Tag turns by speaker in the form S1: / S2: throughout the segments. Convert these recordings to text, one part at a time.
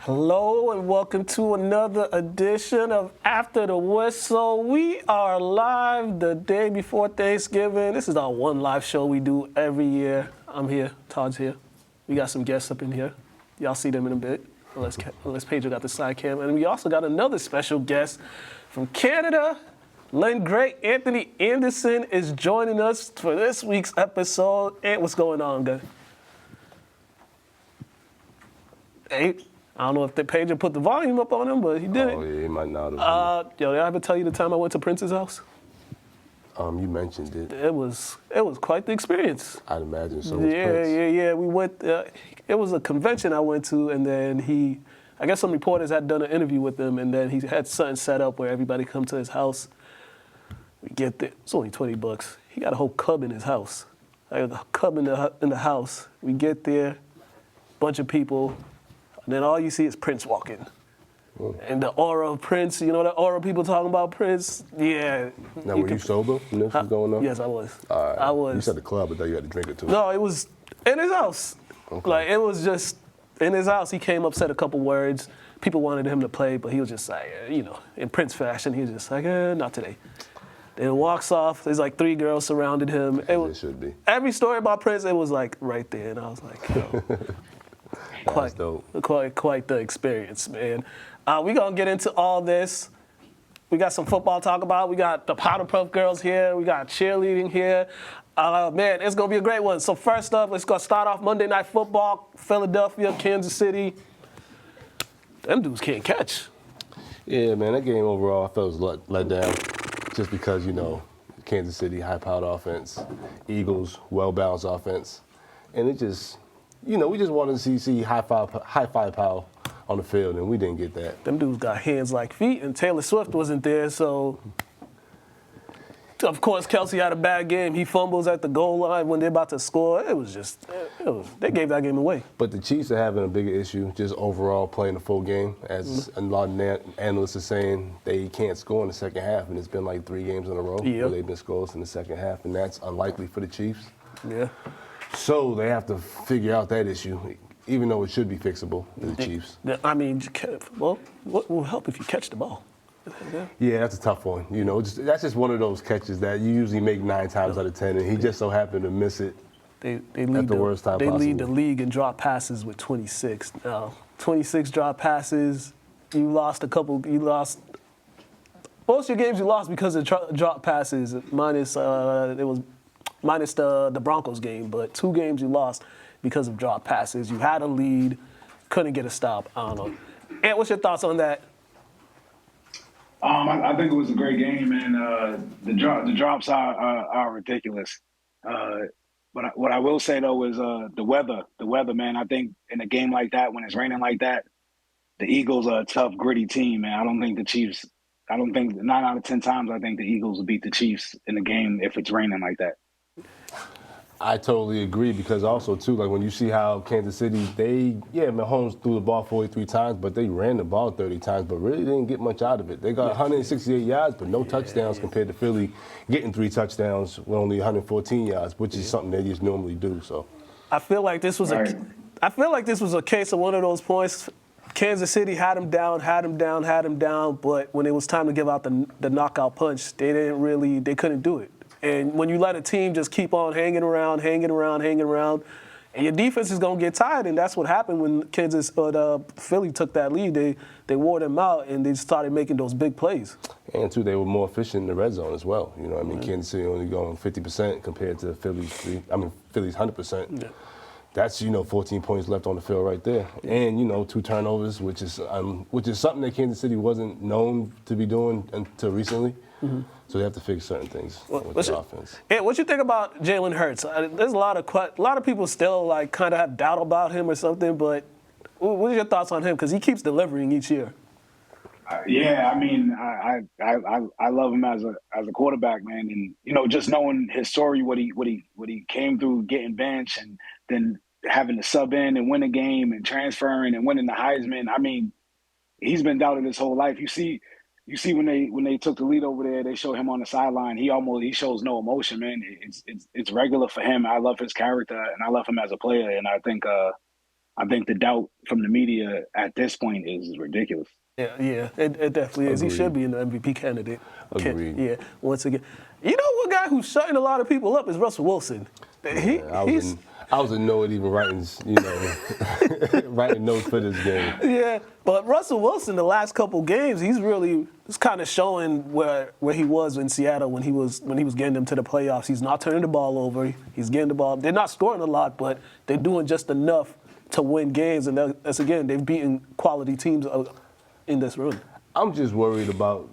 S1: Hello and welcome to another edition of After the Whistle. We are live the day before Thanksgiving. This is our one live show we do every year. I'm here, Todd's here. We got some guests up in here. Y'all see them in a bit, unless Pedro got the side cam. And we also got another special guest from Canada. Lynn Great Anthony Anderson is joining us for this week's episode. And what's going on, guys? Hey. I don't know if Pedro put the volume up on him, but he did it.
S2: Oh, yeah, he might not have.
S1: Did I ever tell you the time I went to Prince's house?
S2: You mentioned it.
S1: It was quite the experience.
S2: I'd imagine so.
S1: Yeah. We went. It was a convention I went to, and then I guess some reporters had done an interview with him, and then he had something set up where everybody come to his house. We get there. It's only $20. He got a whole cub in his house. Like a cub in the house. We get there, bunch of people. And then all you see is Prince walking. And the aura of Prince, you know that aura people talking about Prince? Yeah.
S2: Now, were you sober when this was going on?
S1: Yes, I was.
S2: All right.
S1: I was.
S2: You said the club, but then you had to drink it too.
S1: No, it was in his house.
S2: Okay.
S1: Like, it was just in his house. He came up, said a couple words. People wanted him to play, but he was just like, in Prince fashion, he was just like, not today. Then he walks off. There's like 3 girls surrounded him.
S2: It should be.
S1: Every story about Prince, it was like right there. And I was like, Quite the experience, man. We're going to get into all this. We got some football to talk about. We got the Powder Puff Girls here. We got cheerleading here. Man, it's going to be a great one. So first up, let's go start off Monday Night Football, Philadelphia, Kansas City. Them dudes can't catch.
S2: Yeah, man, that game overall I felt was let down just because, Kansas City, high-powered offense, Eagles, well-balanced offense. And it just... we just wanted to see high five power on the field, and we didn't get that.
S1: Them dudes got hands like feet, and Taylor Swift wasn't there, so of course Kelsey had a bad game. He fumbles at the goal line when they're about to score. They gave that game away.
S2: But the Chiefs are having a bigger issue just overall playing the full game. As a lot of analysts are saying, they can't score in the second half, and it's been like 3 games in a row where they've been scoreless in the second half, and that's unlikely for the Chiefs.
S1: Yeah.
S2: So they have to figure out that issue, even though it should be fixable to the Chiefs.
S1: I mean, well, what will help if you catch the ball?
S2: Yeah, that's a tough one. That's just one of those catches that you usually make 9 times out of 10, and he just so happened to miss it at the worst time possible.
S1: They lead the league in drop passes with 26. 26 drop passes. Most of your games you lost because of drop passes, minus the Broncos game, but 2 games you lost because of drop passes. You had a lead, couldn't get a stop. I don't know. Ant, what's your thoughts on that?
S3: I think it was a great game, man. The drops are ridiculous. But what I will say though is the weather. The weather, man. I think in a game like that, when it's raining like that, the Eagles are a tough, gritty team, man. I don't think 9 out of 10 times I think the Eagles will beat the Chiefs in the game if it's raining like that.
S2: I totally agree because also, too, like when you see how Kansas City, Mahomes threw the ball 43 times, but they ran the ball 30 times, but really didn't get much out of it. They got 168 yards, but no touchdowns compared to Philly getting 3 touchdowns with only 114 yards, which is something they just normally do. So I feel like this was
S1: a case of one of those points. Kansas City had him down, but when it was time to give out the knockout punch, they couldn't do it. And when you let a team just keep on hanging around, and your defense is going to get tired, and that's what happened when Philly took that lead. They wore them out, and they started making those big plays.
S2: And, too, they were more efficient in the red zone as well. Kansas City only going 50% compared to Philly's 100%. Yeah. That's, 14 points left on the field right there. And, 2 turnovers, which is something that Kansas City wasn't known to be doing until recently. Mm-hmm. So they have to fix certain things with the offense.
S1: Yeah, what you think about Jalen Hurts? There's a lot of people still kind of have doubt about him or something. But what are your thoughts on him? Because he keeps delivering each year.
S3: Yeah, I mean, I love him as a quarterback, man, and just knowing his story, what he came through, getting benched, and then having to sub in and win a game, and transferring and winning the Heisman. I mean, he's been doubted his whole life. You see when they took the lead over there, they show him on the sideline. He shows no emotion, man. It's regular for him. I love his character and I love him as a player, and I think I think the doubt from the media at this point is ridiculous.
S1: Yeah, it definitely is.
S2: Agreed.
S1: He should be an MVP candidate.
S2: Agreed.
S1: Yeah, once again. You know what guy who's shutting a lot of people up is Russell Wilson.
S2: I was annoyed even writing, writing notes for this game.
S1: Yeah, but Russell Wilson, the last couple games, he's kind of showing where he was in Seattle when he was getting them to the playoffs. He's not turning the ball over. He's getting the ball. They're not scoring a lot, but they're doing just enough to win games. And that's again, they've beaten quality teams in this run.
S2: I'm just worried about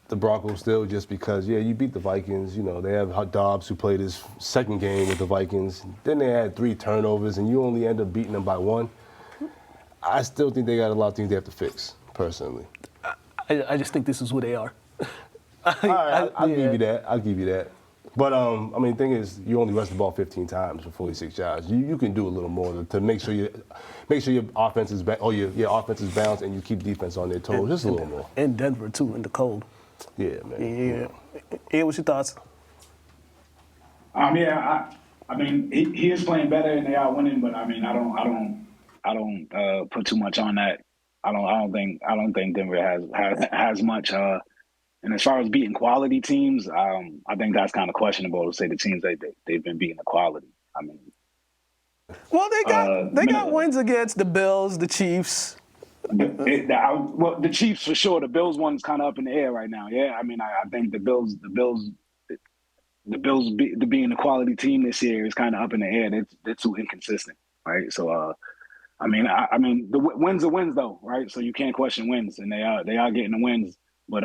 S2: the Broncos still, just because, you beat the Vikings. They have Dobbs, who played his second game with the Vikings. Then they had 3 turnovers, and you only end up beating them by 1. I still think they got a lot of things they have to fix, personally.
S1: I just think this is who they are.
S2: All right, I'll give you that. I'll give you that. But, the thing is, you only rush the ball 15 times for 46 yards. You can do a little more to make sure your offense is your offense is balanced and you keep defense on their toes. Just a little more.
S1: In Denver, too, in the cold.
S2: Yeah, man.
S1: Yeah, what's your thoughts?
S3: He is playing better and they are winning, but I don't put too much on that. I don't think Denver has much. And as far as beating quality teams, I think that's kind of questionable to say the teams they've been beating the quality.
S1: Well, they got wins against the Bills, the Chiefs.
S3: The Chiefs for sure. The Bills one's kind of up in the air right now. Yeah, I think the Bills being the quality team this year is kind of up in the air. They're too inconsistent, right? So, the wins are wins though, right? So you can't question wins, and they are getting the wins. But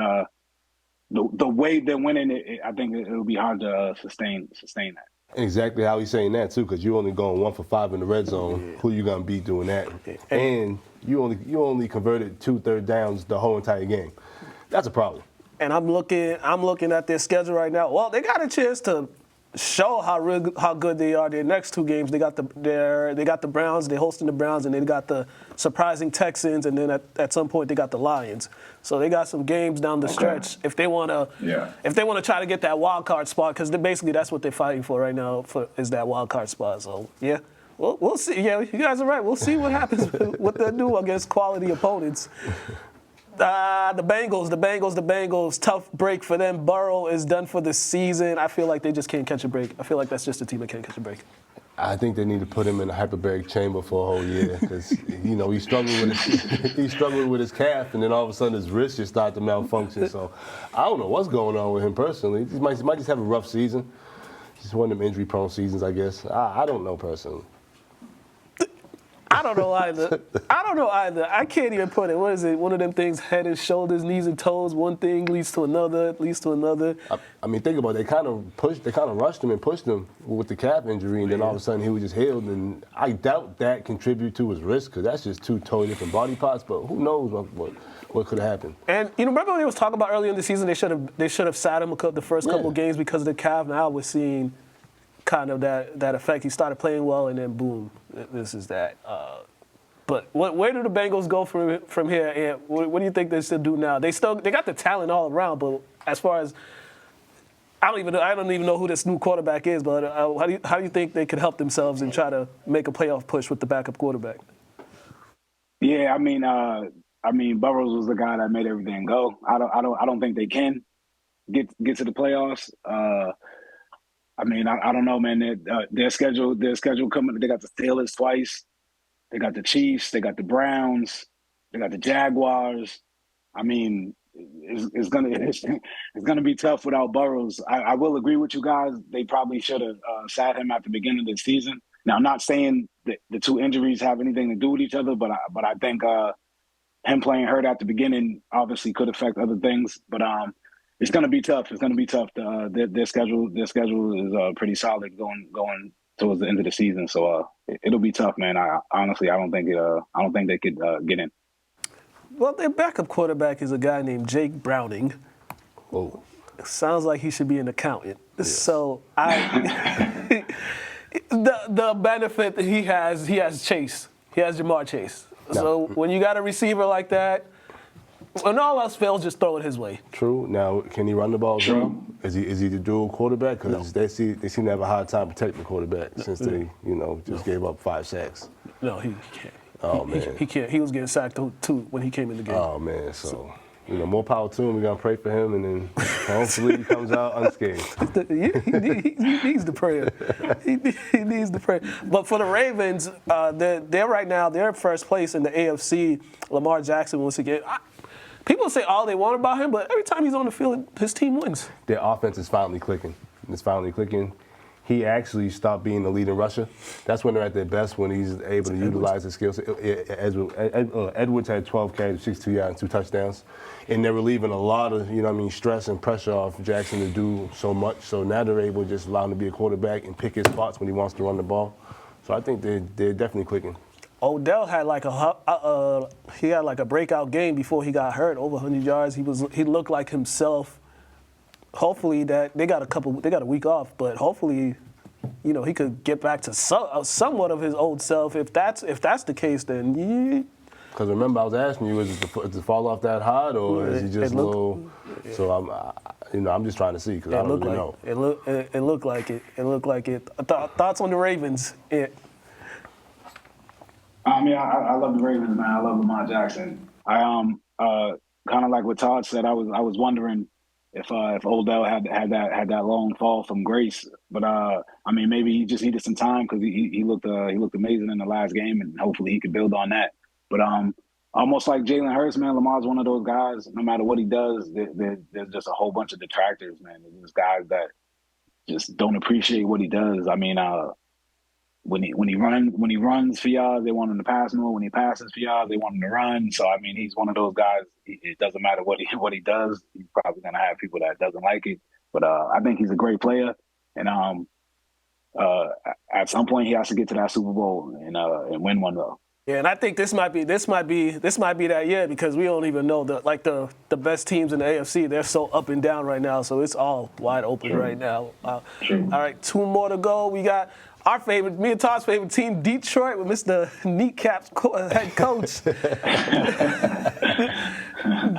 S3: the way they're winning, I think it'll be hard to sustain that.
S2: Exactly how he's saying that too, because you're only going 1 for 5 in the red zone. Yeah. Who you gonna beat doing that? And you only converted 2 third downs the whole entire game. That's a problem.
S1: And I'm looking at their schedule right now. Well, they got a chance to show how good they are. Their next 2 games, they got the Browns. They're hosting the Browns, and they got the surprising Texans, and then at some point they got the Lions. So they got some games down the stretch if they want to try to get that wild card spot, because basically that's what they're fighting for right now is that wild card spot. So yeah, we'll see. Yeah, you guys are right. We'll see what happens what they do against quality opponents. The Bengals, tough break for them. Burrow is done for the season. I feel like they just can't catch a break. I feel like that's just a team that can't catch a break.
S2: I think they need to put him in a hyperbaric chamber for a whole year because, he struggled with his calf, and then all of a sudden his wrist just started to malfunction. So I don't know what's going on with him personally. He might just have a rough season. Just one of them injury-prone seasons, I guess. I don't know personally.
S1: I don't know either. I can't even put it. What is it? One of them things, head and shoulders, knees and toes. One thing leads to another,
S2: Think about it. They kind of rushed him and pushed him with the calf injury, and then all of a sudden he was just healed. And I doubt that contributed to his wrist, because that's just 2 totally different body parts. But who knows what could have happened? And
S1: remember when they was talking about earlier in the season, they should have sat him the first couple games because of the calf. Now we're seeing kind of that effect. He started playing well, and then boom, this is that. But where do the Bengals go from here? And what do you think they should do now? They got the talent all around, but as far as I don't even know who this new quarterback is. But how do you think they could help themselves and try to make a playoff push with the backup quarterback?
S3: Yeah, Burrows was the guy that made everything go. I don't think they can get to the playoffs. I don't know, man. Their schedule coming. They got the Steelers twice. They got the Chiefs. They got the Browns. They got the Jaguars. It's gonna be tough without Burrows. I will agree with you guys. They probably should have sat him at the beginning of the season. Now, I'm not saying that the 2 injuries have anything to do with each other, but I think him playing hurt at the beginning obviously could affect other things. But it's going to be tough. It's going to be tough. Their schedule is pretty solid going towards the end of the season. So it'll be tough, man. I don't think they could get in.
S1: Well, their backup quarterback is a guy named Jake Browning.
S2: Oh,
S1: sounds like he should be an accountant. Yes. So the benefit that he has Chase. He has Jamar Chase. No. So when you got a receiver like that, when all else fails, just throw it his way.
S2: True. Now, can he run the ball? True. Is he the dual quarterback? Because they seem to have a hard time protecting the quarterback since they, just gave up 5 sacks.
S1: No, he can't.
S2: Oh,
S1: He
S2: man.
S1: can't. He was getting sacked too when he came in the game.
S2: Oh, man. So, more power to him. We're going to pray for him, and then hopefully he comes out unscathed.
S1: He needs the prayer. He needs the prayer. But for the Ravens, they're right now, they're in first place in the AFC. Lamar Jackson, once again. People say all they want about him, but every time he's on the field, his team wins.
S2: Their offense is finally clicking. It's finally clicking. He actually stopped being the leading rusher. That's when they're at their best, when he's able to utilize his skills. Edwards had 12 carries, 62 yards, and 2 touchdowns. And they're relieving a lot of, stress and pressure off Jackson to do so much. So now they're able to just allow him to be a quarterback and pick his spots when he wants to run the ball. So I think they're definitely clicking.
S1: Odell had like a breakout game before he got hurt, over 100 yards. He looked like himself. Hopefully that they got a week off, but hopefully, he could get back to somewhat of his old self. If that's the case, then
S2: Because remember, I was asking you, is it to fall off that hard, or is he just low? So I'm just trying to see, because I don't really know.
S1: It looked like it. It looked like it. Thoughts on the Ravens?
S3: I mean, I love the Ravens, man. I love Lamar Jackson. I kind of like what Todd said. I was wondering if Odell had that long fall from grace, but I mean, maybe he just needed some time, because he looked amazing in the last game, and hopefully he could build on that. But almost like Jalen Hurts, man, Lamar's one of those guys. No matter what he does, there's just a whole bunch of detractors, man. There's just guys that just don't appreciate what he does. I mean, when he runs for yards, they want him to pass more. When he passes for yards, they want him to run. So I mean, he's one of those guys. It doesn't matter what he does. He's probably gonna have people that doesn't like it. But I think he's a great player, and at some point he has to get to that Super Bowl and win one though.
S1: Yeah, and I think this might be that year, because we don't even know the best teams in the AFC. They're so up and down right now, so it's all wide open right now. All right, 2 more to go. We got me and Todd's favorite team, Detroit, with Mr. Kneecaps head coach.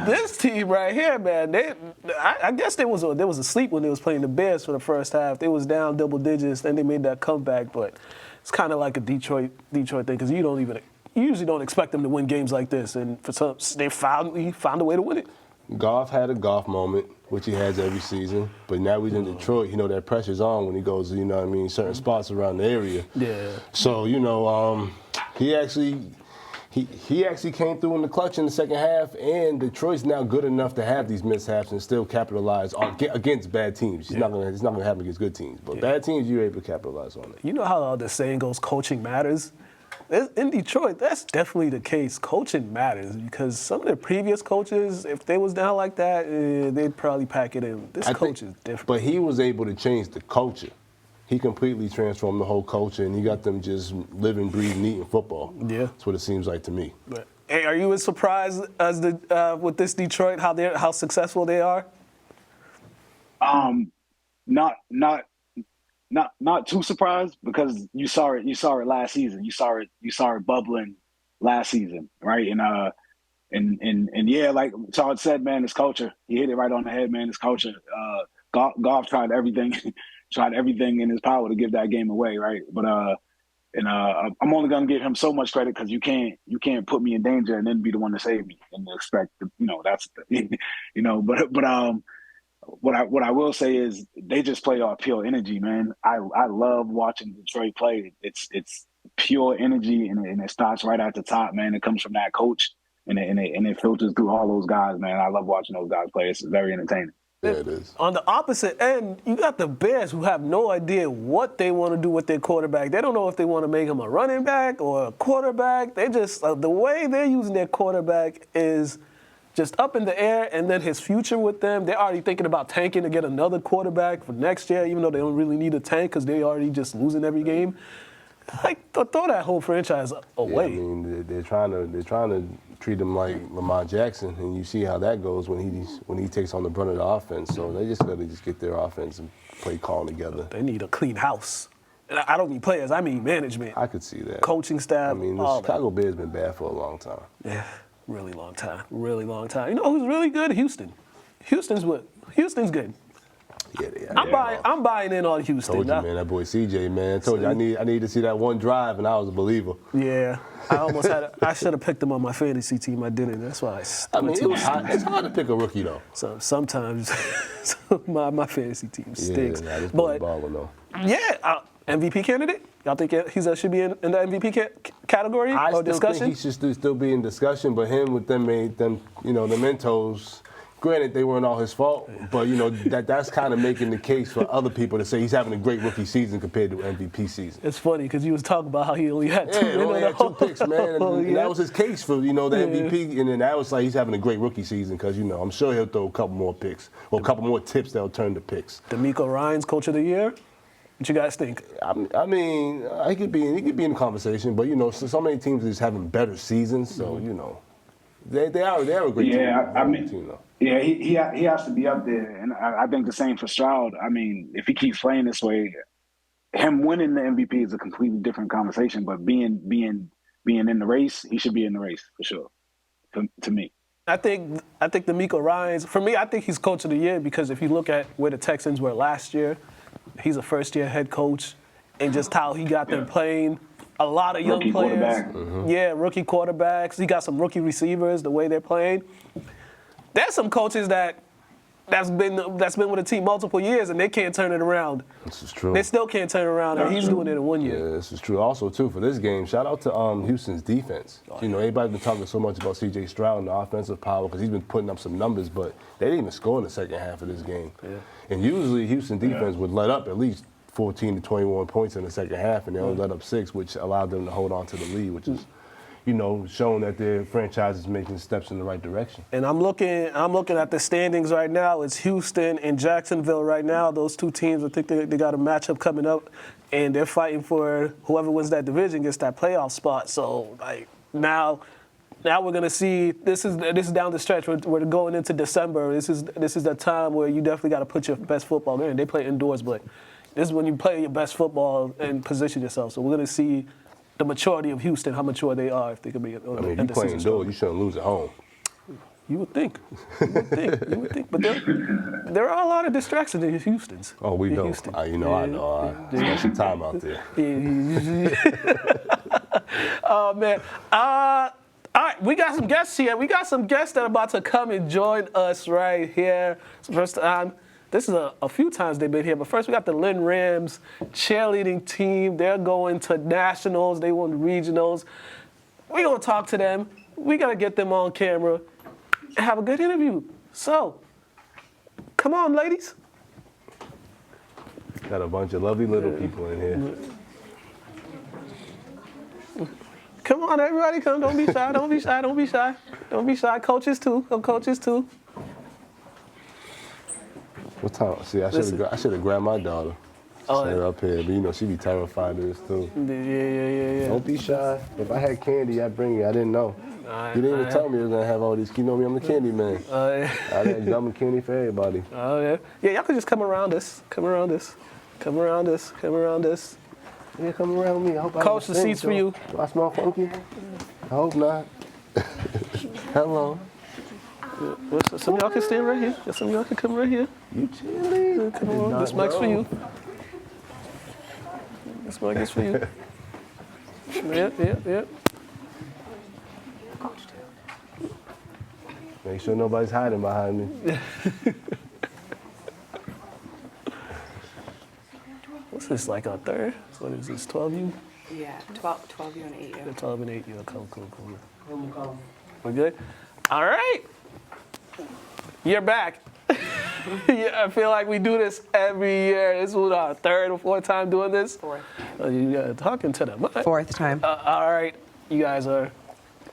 S1: This team right here, man, I guess there was a sleep when they was playing the Bears for the first half. They was down double digits, then they made that comeback, but it's kind of like a Detroit thing, because you usually don't expect them to win games like this, and for some, they found a way to win it.
S2: Goff had a Goff moment, which he has every season. But now he's in Detroit, that pressure's on when he goes, certain spots around the area.
S1: Yeah.
S2: So, he actually came through in the clutch in the second half, and Detroit's now good enough to have these mishaps and still capitalize against bad teams. He's not gonna have against good teams, but bad teams, you're able to capitalize on it.
S1: You know how the saying goes, coaching matters? In Detroit, that's definitely the case. Coaching matters, because some of their previous coaches, if they was down like that, they'd probably pack it in. This coach is different.
S2: But he was able to change the culture. He completely transformed the whole culture, and he got them just living, breathing, eating football.
S1: Yeah.
S2: That's what it seems like to me.
S1: But, hey, are you as surprised as with this Detroit, how successful they are?
S3: Not too surprised, because you saw it last season. You saw it bubbling last season, right? And yeah, like Todd said, man, it's culture. He hit it right on the head, man. It's culture. Goff tried everything in his power to give that game away, right? But I'm only gonna give him so much credit, because you can't put me in danger and then be the one to save me and expect that's but what I will say is they just play off pure energy, man. I love watching Detroit play. It's pure energy, and it starts right at the top, man. It comes from that coach, and it filters through all those guys, man. I love watching those guys play. It's very entertaining.
S2: Yeah, it is.
S1: On the opposite end, you got the Bears, who have no idea what they want to do with their quarterback. They don't know if they want to make him a running back or a quarterback. They just the way they're using their quarterback is just up in the air, and then his future with them. They're already thinking about tanking to get another quarterback for next year, even though they don't really need a tank, because they already just losing every game. Like, throw that whole franchise away.
S2: Yeah, I mean, they're trying to treat him like Lamar Jackson, and you see how that goes when he takes on the brunt of the offense. So they just got to get their offense and play calm together.
S1: They need a clean house. And I don't mean players, I mean management.
S2: I could see that.
S1: Coaching staff.
S2: I mean, the Chicago Bears been bad for a long time.
S1: Yeah, really long time. Really long time. You know who's really good? Houston. Houston's good.
S2: Yeah, they are.
S1: I'm buying in on Houston.
S2: Told you, man, that boy CJ, man. Told you I need to see that one drive, and I was a believer.
S1: Yeah, I should have picked him on my fantasy team. I didn't. That's why
S2: I mean, it's hard to pick a rookie though.
S1: So sometimes my fantasy team stinks.
S2: Yeah, this boy balling though.
S1: Yeah, MVP candidate. Y'all think he should be in the MVP category or discussion?
S2: I think he should still be in discussion, but him with them the Mentos. Granted, they weren't all his fault, but that's kind of making the case for other people to say he's having a great rookie season compared to MVP season.
S1: It's funny because he was talking about how he only had two.
S2: Yeah, he only had 2 picks, man, and that was his case for the MVP, and then that was like he's having a great rookie season because I'm sure he'll throw a couple more picks or a couple more tips that'll turn to picks.
S1: D'Amico Ryans, Coach of the Year. What you guys think?
S2: I mean, he could be in the conversation, but so many teams are just having better seasons, so they are a great team.
S3: Yeah, I mean.
S2: Team, though.
S3: Yeah, he has to be up there, and I think the same for Stroud. I mean, if he keeps playing this way, him winning the MVP is a completely different conversation. But being in the race, he should be in the race for sure. To me,
S1: I think D'Amico Ryans. For me, I think he's Coach of the Year because if you look at where the Texans were last year, he's a first-year head coach, and just how he got them playing. A lot of young players. Yeah, rookie quarterbacks. He got some rookie receivers. The way they're playing. There's some coaches that's been with a team multiple years and they can't turn it around.
S2: This is true.
S1: They still can't turn it around, and he's doing it in 1 year.
S2: Yeah, this is true. Also, too, for this game, shout out to Houston's defense. Everybody's been talking so much about C.J. Stroud and the offensive power because he's been putting up some numbers, but they didn't even score in the second half of this game. Yeah. And usually Houston defense would let up at least 14 to 21 points in the second half, and they only let up 6, which allowed them to hold on to the lead, which is showing that their franchise is making steps in the right direction.
S1: And I'm looking at the standings right now. It's Houston and Jacksonville right now. Those two teams, I think they got a matchup coming up, and they're fighting for whoever wins that division gets that playoff spot. So now we're gonna see. This is down the stretch. We're going into December. This is the time where you definitely got to put your best football in. They play indoors, but this is when you play your best football and position yourself. So we're gonna see the maturity of Houston, how mature they are, if they can be.
S2: If you play indoors, you shouldn't lose at home.
S1: You would think. But there are a lot of distractions in Houston's.
S2: Oh, we don't.
S1: Houston.
S2: I know. Spend some time out there.
S1: Oh, man. All right, we got some guests here. We got some guests that are about to come and join us right here. It's the first time. This is a few times they've been here, but first we got the Lynn Rams cheerleading team. They're going to nationals. They won regionals. We're going to talk to them. We got to get them on camera and have a good interview. So, come on, ladies.
S2: Got a bunch of lovely little people in here.
S1: Come on, everybody. Come. Don't be shy. Don't be shy. Don't be shy. Don't be shy. Coaches, too. Coaches, too.
S2: What time? See, I should have grabbed my daughter. Set her up here, but she be terrified of this too.
S1: Yeah.
S2: Don't be shy. If I had candy, I'd bring you. I didn't know. You didn't even tell me you was gonna have all these. You know me, I'm the candy man. I had gum and candy for everybody.
S1: Oh yeah. Yeah, y'all could just come around us. Come around us.
S2: Yeah, come around me. I hope
S1: Coach, the seats for you.
S2: Do I smell funky? I hope not. Hello.
S1: Some of y'all can stand right here. Some of y'all can come right here.
S2: You chilly.
S1: Come on, this mic's for you. This mic is for you. Yeah.
S2: Make sure nobody's hiding behind me.
S1: What's this, like a third? What is this, 12U?
S4: Yeah, 12U and 8U.
S1: 12 and 8U. Cool. We're good? All right. You're back. Yeah, I feel like we do this every year. This was our third or fourth time doing this.
S4: Fourth.
S1: You talking to them.
S4: Fourth time.
S1: All right. You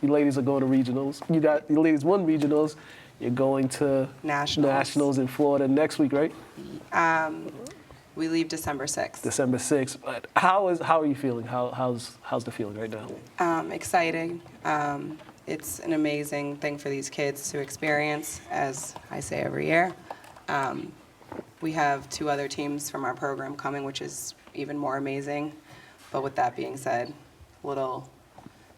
S1: ladies are going to regionals. You ladies won regionals. You're going to nationals in Florida next week, right?
S4: We leave December 6th.
S1: December 6th. But how are you feeling? How's the feeling right now?
S4: Exciting. It's an amazing thing for these kids to experience, as I say every year. We have 2 other teams from our program coming, which is even more amazing. But with that being said, little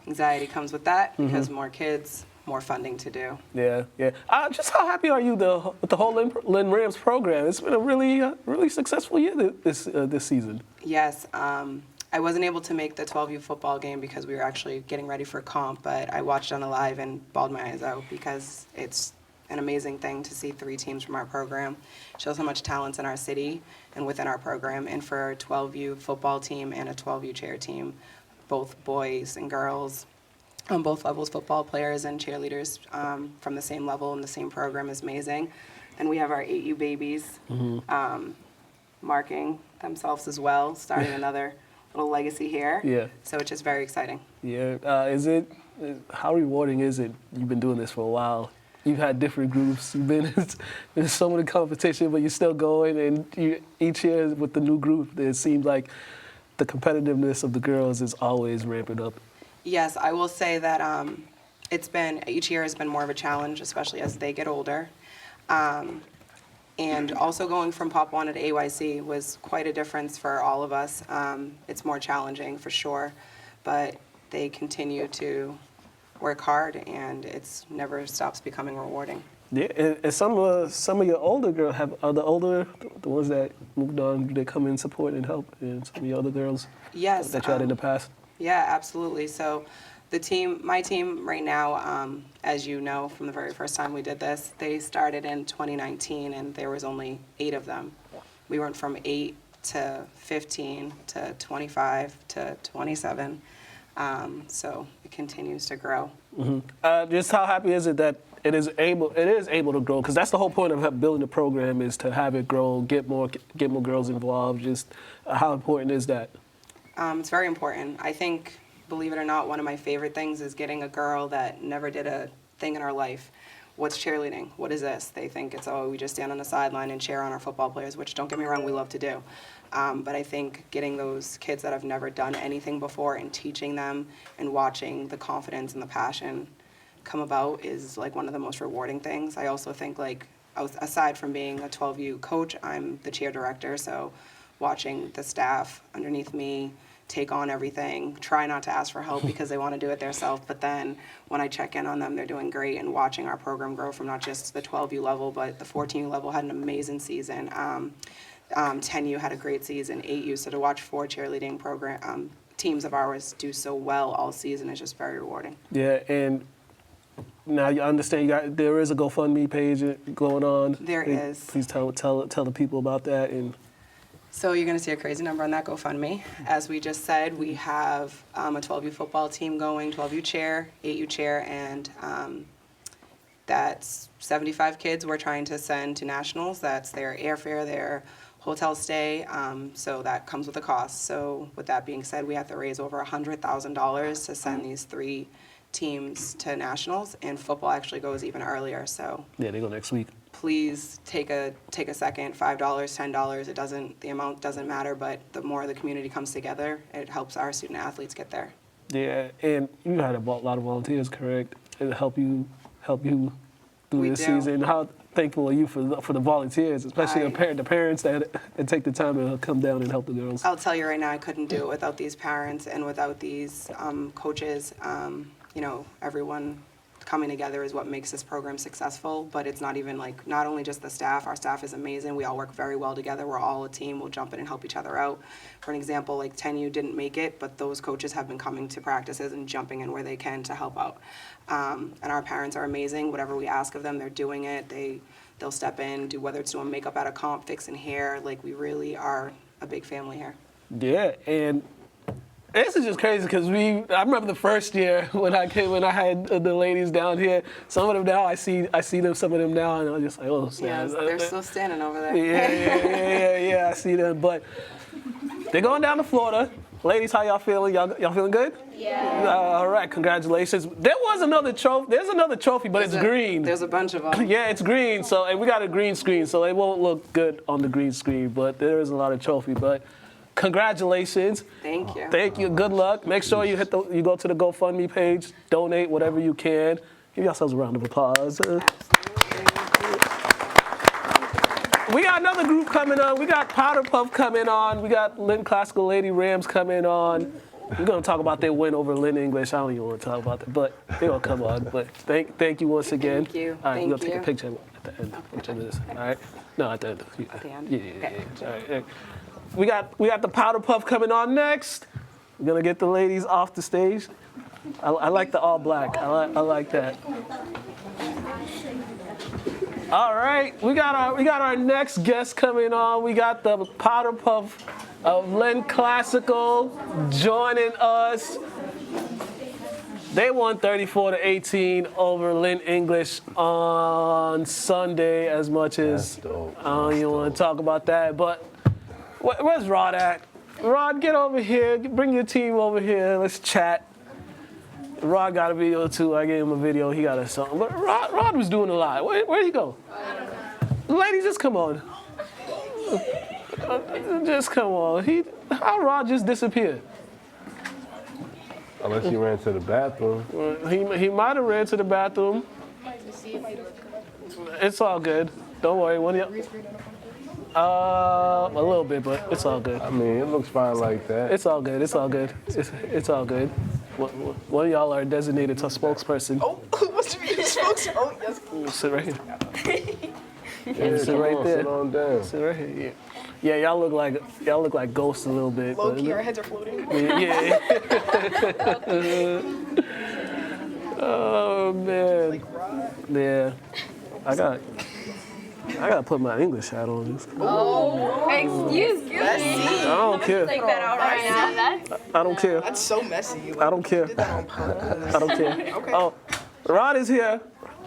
S4: anxiety comes with that because more kids, more funding to do.
S1: Yeah, yeah. Just how happy are you with the whole Lynn Rams program? It's been a really successful year this season.
S4: Yes, I wasn't able to make the 12U football game because we were actually getting ready for comp, but I watched on the live and bawled my eyes out because it's an amazing thing to see 3 teams from our program. It shows how much talent's in our city and within our program. And for a 12U football team and a 12U chair team, both boys and girls on both levels, football players and cheerleaders from the same level and the same program is amazing. And we have our 8U babies marking themselves as well, starting another little legacy here.
S1: Yeah.
S4: So it's just very exciting.
S1: Yeah. How rewarding is it? You've been doing this for a while. You've had different groups. You've been in so many competitions, but you're still going. And each year with the new group, it seems like the competitiveness of the girls is always ramping up.
S4: Yes, I will say that each year has been more of a challenge, especially as they get older. And also going from Pop 1 to AYC was quite a difference for all of us. It's more challenging for sure, but they continue to work hard, and it's never stops becoming rewarding.
S1: Yeah, and some of your older girls are the ones that moved on. They come in support and help, and some of your other girls
S4: Yes,
S1: that you had in the past.
S4: Yeah, absolutely. So my team right now, as you know from the very first time we did this, they started in 2019, and there was only 8 of them. We went from 8 to 15 to 25 to 27. So it continues to grow.
S1: Mm-hmm. Just how happy is it that it is able to grow? Because that's the whole point of building the program, is to have it grow, get more girls involved. Just how important is that?
S4: It's very important. I think, believe it or not, one of my favorite things is getting a girl that never did a thing in her life. What's cheerleading? What is this? They think it's, we just stand on the sideline and cheer on our football players, which, don't get me wrong, we love to do. But I think getting those kids that have never done anything before and teaching them and watching the confidence and the passion come about is like one of the most rewarding things. I also think, like, aside from being a 12U coach, I'm the cheer director, so watching the staff underneath me take on everything, try not to ask for help because they want to do it themselves, but then when I check in on them, they're doing great, and watching our program grow from not just the 12U level, but the 14U level had an amazing season. 10U had a great season, 8U, so to watch 4 cheerleading program teams of ours do so well all season is just very rewarding.
S1: Yeah, and now you understand there is a GoFundMe page going on.
S4: There is.
S1: Please tell the people about that. And
S4: so you're going to see a crazy number on that GoFundMe. As we just said, we have a 12U football team going, 12U chair, 8U chair, and that's 75 kids we're trying to send to nationals. That's their airfare, their hotel stay, so that comes with a cost. So with that being said, we have to raise over $100,000 to send these 3 teams to nationals, and football actually goes even earlier. So
S1: yeah, they go next week.
S4: Please take a second, $5, $10. The amount doesn't matter, but the more the community comes together, it helps our student athletes get there.
S1: Yeah, and you had a lot of volunteers, correct? And help you through this season. How thankful are you for the volunteers, especially the parents that take the time to come down and help the girls?
S4: I'll tell you right now, I couldn't do it without these parents and without these coaches. Everyone coming together is what makes this program successful, but it's not even not only just the staff. Our staff is amazing. We all work very well together. We're all a team. We'll jump in and help each other out. For an example, 10U didn't make it, but those coaches have been coming to practices and jumping in where they can to help out. And our parents are amazing. Whatever we ask of them, they're doing it. They'll step in, whether it's doing makeup at a comp, fixing hair. We really are a big family here.
S1: Yeah, and this is just crazy because I remember the first year when I had the ladies down here. Some of them now I see them, some of them now, and I'm just like, oh,
S4: yeah, they're still standing over there.
S1: Yeah, I see them. But they're going down to Florida. Ladies, how y'all feeling? Y'all feeling good?
S5: Yeah.
S1: All right, congratulations. There's another trophy, but it's green.
S4: There's a bunch of them.
S1: Yeah, it's green. And we got a green screen, so it won't look good on the green screen. But there is a lot of trophy. But congratulations.
S4: Thank you.
S1: Thank you. Good luck. Make sure you go to the GoFundMe page, donate whatever you can. Give yourselves a round of applause. We got another group coming on. We got Powder Puff coming on. We got Lynn Classical Lady Rams coming on. We're gonna talk about their win over Lynn English. I don't even want to talk about that, but they're gonna come on. But thank you once again.
S4: Thank you.
S1: All right, we're gonna
S4: Thank
S1: take a
S4: you.
S1: picture at the end. Picture of this. All right. No, at the end.
S4: At the end?
S1: Yeah.
S4: Okay.
S1: All right. Yeah. We got the powder puff coming on next. We're gonna get the ladies off the stage. I like the all black. I like that. All right, we got our next guest coming on. We got the powder puff of Lynn Classical joining us. They won 34-18 over Lynn English on Sunday. As much as
S2: That's dope.
S1: I don't even want to talk about that, but where's Rod at? Rod, get over here. Bring your team over here. Let's chat. Rod got a video too. I gave him a video. He got a song. But Rod was doing a lot. Where'd he go? Ladies, just come on. Just come on. How Rod just disappeared?
S2: Unless he ran to the bathroom.
S1: He might have ran to the bathroom. It's all good. Don't worry. A little bit, but it's all good.
S2: I mean, it looks fine like that.
S1: It's all good. It's all good. It's all good. One of y'all are designated to spokesperson.
S5: Oh, what's the spokesperson? Oh, yes.
S1: Sit right here.
S2: Yeah,
S1: sit
S2: come
S1: right
S2: on,
S1: there.
S2: Sit on down.
S1: Sit right here. Yeah, y'all look like ghosts a little bit.
S5: Low
S1: but-
S5: key, our heads are floating.
S1: Yeah. Oh man.
S5: Like Rod.
S1: Yeah. I gotta put my English hat on.
S6: Excuse me.
S5: Messy.
S1: I don't care.
S6: Take that out right now.
S1: I don't care.
S5: That's so messy.
S1: I don't care.
S5: Did that on purpose.
S1: I don't care.
S5: Okay.
S1: Oh, Rod is here.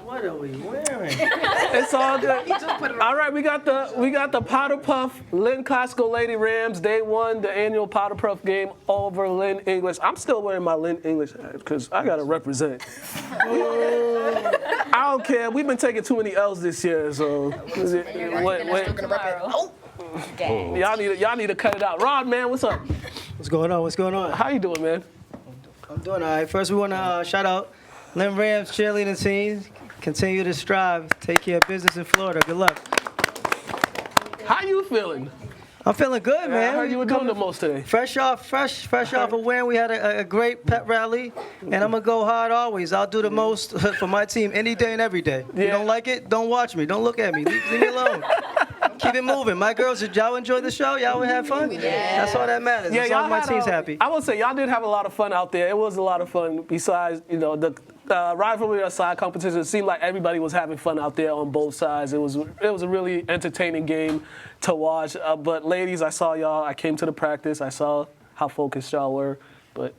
S7: What are we wearing?
S1: It's all good.
S5: Just put it on.
S1: All right, we got the Powder Puff Lynn Classical Lady Rams. They won the annual Powder Puff game over Lynn English. I'm still wearing my Lynn English hat because I gotta represent. I don't care. We've been taking too many L's this year, so wait. Y'all need to cut it out. Rod, man, what's up?
S7: What's going on? What's going on?
S1: How you doing, man?
S7: I'm doing all right. First, we want to shout out Lynn Rams cheerleading team. Continue to strive. Take care of business in Florida. Good luck.
S1: How you feeling?
S7: I'm feeling good, man.
S1: I heard you were doing the most today.
S7: Fresh off a win. We had a great pep rally, and I'm gonna go hard always. I'll do the most for my team any day and every day. You
S1: Yeah.
S7: don't like it? Don't watch me. Don't look at me. Leave me alone. Keep it moving. My girls, did y'all enjoy the show? Y'all have fun? Yeah. That's all that matters. As long as my team's happy.
S1: I would say y'all did have a lot of fun out there. It was a lot of fun. Besides, the rivalry aside, competition, it seemed like everybody was having fun out there on both sides. It was a really entertaining game to watch. But ladies, I saw y'all. I came to the practice. I saw how focused y'all were. But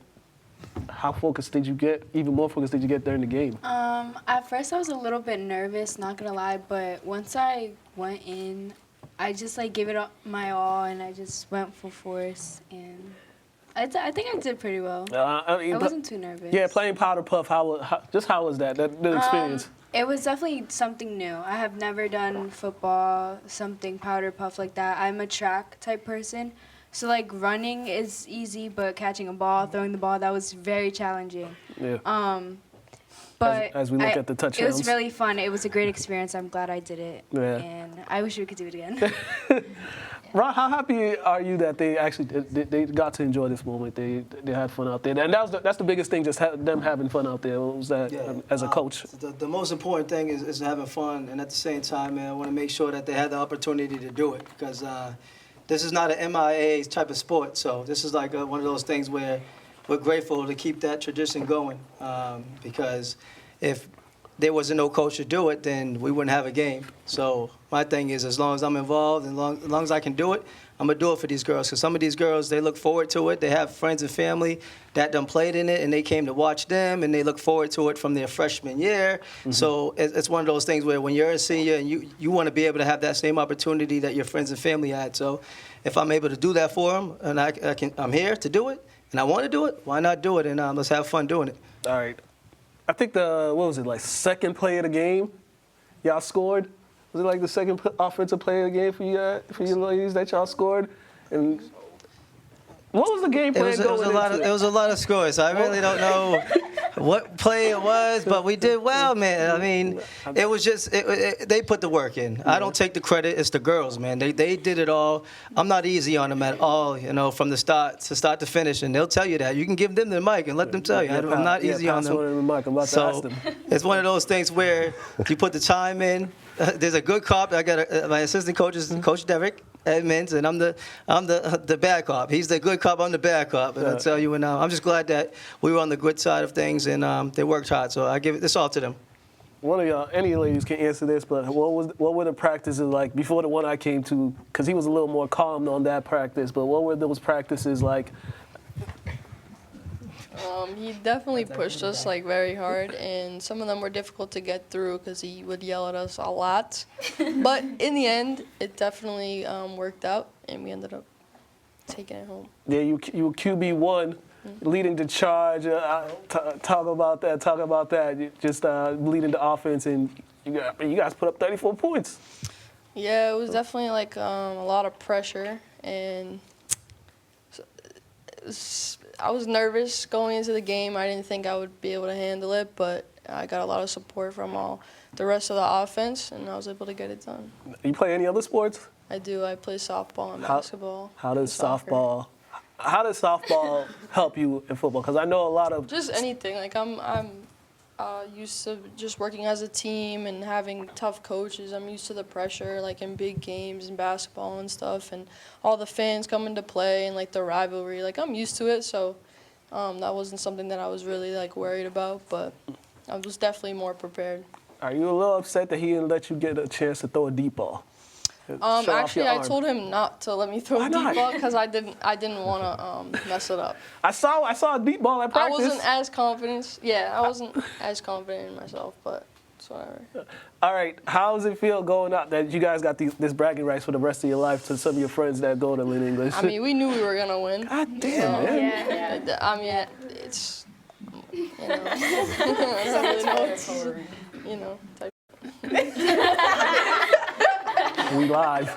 S1: how focused did you get? Even more focused did you get during the game?
S6: At first I was a little bit nervous, not gonna lie, but once I went in, I just gave it my all, and I just went full force, and I think I did pretty well. I wasn't too nervous.
S1: Yeah, playing Powder Puff. How was that? The experience?
S6: It was definitely something new. I have never done football, something powder puff like that. I'm a track type person. So running is easy, but catching a ball, throwing the ball, that was very challenging.
S1: Yeah.
S6: But
S1: As we look at the
S6: it
S1: touchdowns.
S6: was really fun. It was a great experience. I'm glad I did it.
S1: Yeah.
S6: And I wish we could do it again.
S1: Ron, how happy are you that they actually they got to enjoy this moment? They had fun out there, and that's the biggest thing. Just them having fun out there. What was that as a coach?
S7: The most important thing is having fun, and at the same time, man, I want to make sure that they have the opportunity to do it because this is not an MIA type of sport. So this is one of those things where we're grateful to keep that tradition going because if there wasn't no coach to do it, then we wouldn't have a game. So my thing is, as long as I'm involved and as long as I can do it, I'm going to do it for these girls. Because some of these girls, they look forward to it. They have friends and family that done played in it, and they came to watch them, and they look forward to it from their freshman year. Mm-hmm. So it's one of those things where when you're a senior and you want to be able to have that same opportunity that your friends and family had. So if I'm able to do that for them, and I'm here to do it, and I want to do it, why not do it? And let's have fun doing it.
S1: All right. I think second play of the game, y'all scored. Was it the second offensive play of the game for you ladies that y'all scored? And What was the game plan
S7: It
S1: going
S7: was a lot of
S1: into?
S7: it was a lot of scores. I really don't know what play it was, but we did well, man. I mean, it was just they put the work in. I don't take the credit. It's the girls, man. They did it all. I'm not easy on them at all, from the start to finish, and they'll tell you that. You can give them the mic and let them tell you. I'm not easy on them.
S1: I'm about to ask them.
S7: It's one of those things where you put the time in. There's a good cop. I got my assistant coach is Coach Derek Edmonds, and I'm the bad cop. He's the good cop. I'm the bad cop. And I tell you, and I'm just glad that we were on the good side of things, and they worked hard. So I give this all to them.
S1: One of y'all, any ladies can answer this, but what were the practices like before the one I came to? Because he was a little more calm on that practice, but what were those practices like?
S8: He definitely pushed us like very hard, and some of them were difficult to get through because he would yell at us a lot. But in the end, it definitely worked out, and we ended up taking it home.
S1: Yeah, you were QB1, leading the charge. Talk about that. Just leading the offense, and you guys put up 34 points.
S8: Yeah, it was definitely like a lot of pressure, and I was nervous going into the game. I didn't think I would be able to handle it, but I got a lot of support from the rest of the offense, and I was able to get it done.
S1: You play any other sports?
S8: I do. I play softball and basketball.
S1: How does
S8: soccer.
S1: softball help you in football? Because I know a lot of
S8: Just anything. Like I'm used to just working as a team and having tough coaches. I'm used to the pressure, like in big games and basketball and stuff, and all the fans coming to play and like the rivalry. Like I'm used to it, so that wasn't something that I was really like worried about. But I was definitely more prepared.
S1: Are you a little upset that he didn't let you get a chance to throw a deep ball?
S8: Actually, I told him not to let me throw a deep ball because I didn't want to mess it up.
S1: I saw a deep ball at practice.
S8: I wasn't as confident. Yeah, I wasn't as confident in myself, but it's whatever.
S1: All right, how does it feel going out that you guys got this bragging rights for the rest of your life to some of your friends that go to Lynn English?
S8: I mean, we knew we were gonna win.
S1: God damn, man.
S6: Yeah.
S8: I mean, it's I don't really know what to, type.
S1: We live.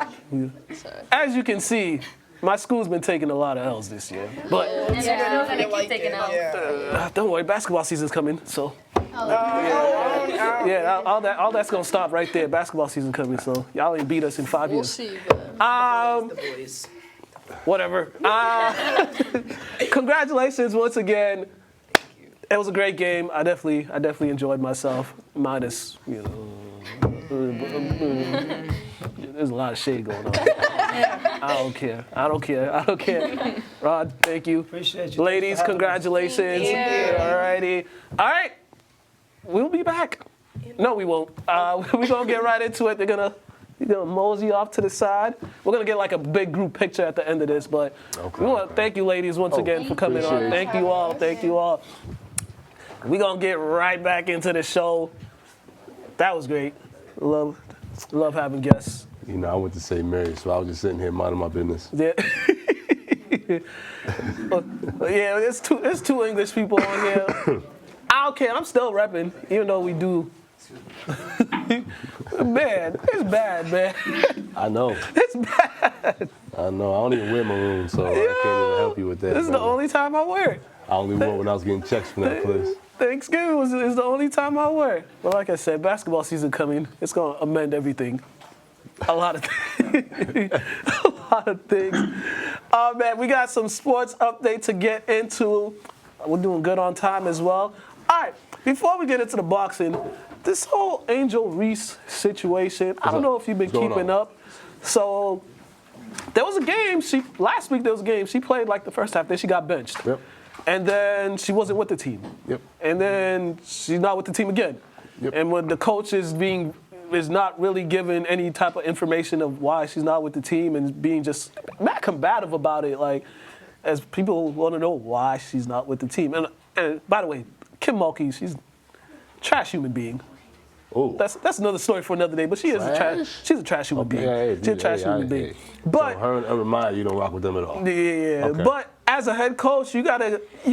S8: Sorry.
S1: As you can see, my school's been taking a lot of L's this year. But
S6: Yeah, we're gonna keep taking out.
S1: don't worry, basketball season's coming, so. Yeah, all that's gonna stop right there. Basketball season coming, so y'all ain't beat us in 5
S8: We'll
S1: years.
S8: see. But
S1: Whatever. Congratulations once again. It was a great game. I definitely enjoyed myself. Minus, there's a lot of shade going on. I don't care. Rod, thank you.
S7: Appreciate you.
S1: Ladies, congratulations. All righty. All right. We'll be back. No, we won't. We're going to get right into it. They're going to mosey off to the side. We're going to get like a big group picture at the end of this, but we want to thank you ladies once again for coming on. Thank you all. We're going to get right back into the show. That was great. Love having guests.
S2: I went to St. Mary's, so I was just sitting here minding my business.
S1: Yeah. Yeah, there's two English people on here. I don't care. I'm still repping, even though we do. Man, it's bad, man.
S2: I know.
S1: It's bad.
S2: I know. I don't even wear maroon, so I can't even help you with that.
S1: This is the only time I wear it.
S2: I only wore it when I was getting checks from that place.
S1: Thanksgiving is the only time I wear it. But like I said, basketball season coming. It's going to amend everything. A lot of things. Oh, man, we got some sports update to get into. We're doing good on time as well. All right, before we get into the boxing, this whole Angel Reese situation, I don't know if you've been keeping up. So there was a game. Last week there was a game. She played like the first half, then she got benched.
S2: Yep.
S1: And then she wasn't with the team.
S2: Yep.
S1: And then she's not with the team again.
S2: Yep.
S1: And when the coach is not really given any type of information of why she's not with the team and being just mad combative about it, like, as people want to know why she's not with the team. And by the way, Kim Mulkey, she's a trash human being.
S2: Oh.
S1: That's another story for another day, but she's a trash human being. She's a trash human being. But
S2: so her and Maya, you don't rock with them at all.
S1: Yeah.
S2: Okay.
S1: But as a head coach, you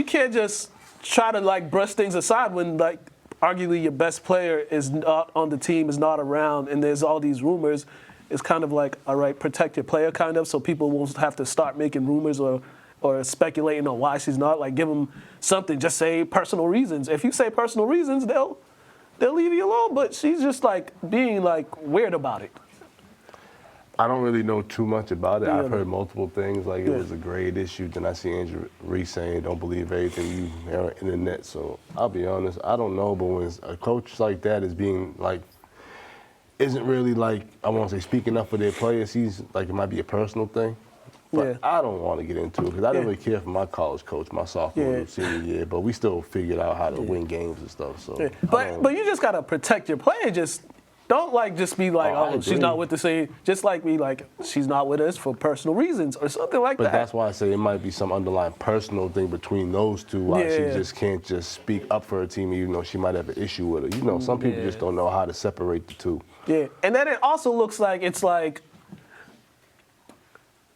S1: can't just try to like brush things aside when like arguably your best player is not on the team, is not around, and there's all these rumors. It's kind of like, all right, protect your player kind of, so people won't have to start making rumors or or speculating on why she's not. Like, give them something. Just say personal reasons. If you say personal reasons, they'll leave you alone. But she's just like being like weird about it.
S2: I don't really know too much about it.
S1: Yeah.
S2: I've heard multiple things, like it was a grade issue. Then I see Andrew Reese saying, don't believe everything you hear on the internet. So I'll be honest, I don't know. But when a coach like that is being like, isn't really like, I won't say speaking up for their players, he's like, it might be a personal thing. But
S1: Yeah.
S2: I don't want to get into it because I didn't really care for my college coach, my sophomore and senior year. But we still figured out how to win games and stuff. So,
S1: Yeah. But you just gotta protect your player. Just don't like just be like,
S2: I
S1: oh, she's
S2: agree.
S1: not with the same. Just like be like, she's not with us for personal reasons or something like
S2: But
S1: that.
S2: that's why I say it might be some underlying personal thing between those two. Why she
S1: Yeah.
S2: just can't just speak up for her team, even though she might have an issue with it. You know, some people just don't know how to separate the two.
S1: Yeah, and then it also looks like it's like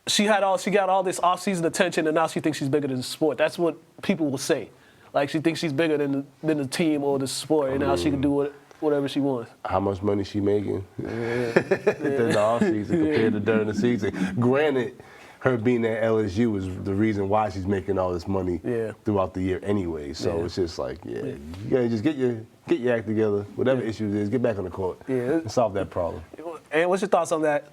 S1: she got all this off-season attention, and now she thinks she's bigger than the sport. That's what people will say. Like she thinks she's bigger than the team or the sport, and now she can do whatever she wants.
S2: How much money she making in the off season compared to during the season? Granted, her being at LSU is the reason why she's making all this money throughout the year anyway. So it's just like, you gotta just get your act together. Whatever issues is, get back on the court and solve that problem.
S1: And what's your thoughts on that?